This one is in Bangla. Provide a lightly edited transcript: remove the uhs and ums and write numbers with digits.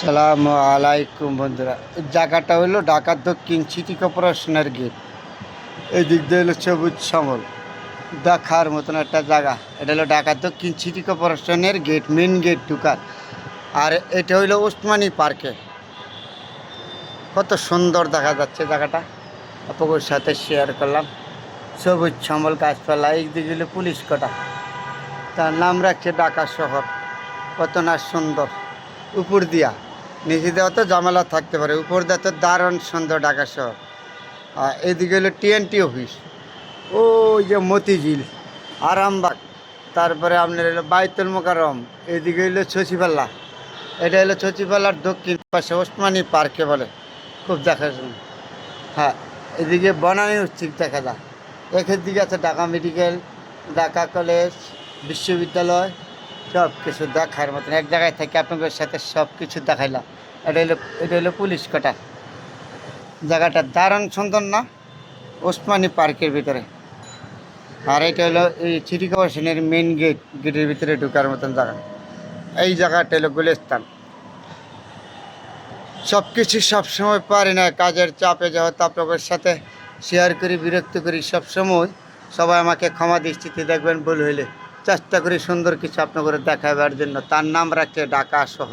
আসসালামু আলাইকুম বন্ধুরা। জায়গাটা হলো ঢাকা দক্ষিণ সিটি কর্পোরেশনের গেট। এই দিক দিয়ে হলো সবুজ শ্যামল, দেখার মতন একটা জায়গা। এটা হলো ঢাকা দক্ষিণ সিটি কর্পোরেশনের গেট, মেন গেট ঢুকার। আর এটা হইলো ওসমানী পার্কে। কত সুন্দর দেখা যাচ্ছে জায়গাটা, আপনাদের সাথে শেয়ার করলাম। সবুজ শ্যামল গাছপালা, এই দিকে হলো পুলিশ কোটা, তার নাম রাখছে ঢাকা শহর। কত না সুন্দর, উপর দিয়া নিচে দেওয়া তো জামেলা থাকতে পারে, উপর দেওয়া তো দারুণ সুন্দর ঢাকা শহর। আর এদিকে হলো টিএনটি অফিস, ওই যে মতিঝিল, আরামবাগ, তারপরে আপনার হলো বাইতুল মোকাররম, এদিকে হলো সচিবাল্লা। এটা হলো সচিবাল্লার দক্ষিণ পাশে ওসমানী পার্কে বলে, খুব দেখাশোনা। হ্যাঁ, এদিকে বনানী উচিত দেখা যায়। একের দিকে আছে ঢাকা মেডিকেল, ঢাকা কলেজ, বিশ্ববিদ্যালয়, সব কিছু দেখার মতন। এক জায়গায় থেকে আপনাদের সাথে সব কিছু দেখাইলাম। এটা হলো পুলিশ কোটা। জায়গাটা দারুণ সুন্দর না, ওসমানী পার্কের ভিতরে। আর এটা হলো এই সিটি কর্পোরেশনের মেন গেট, গেটের ভিতরে ঢোকার মতন জায়গা। এই জায়গাটা হলো গুলিস্তান। সব কিছু সবসময় পারি না, কাজের চাপে যেহেতু আপনাদের সাথে শেয়ার করি, বিরক্ত করি সবসময়। সবাই আমাকে ক্ষমা দৃষ্টিতে দেখবেন, ভুল হইলে চেষ্টা করি সুন্দর কিছু আপনাদের দেখাবার জন্য। তার নাম রাখছে ঢাকা শহর।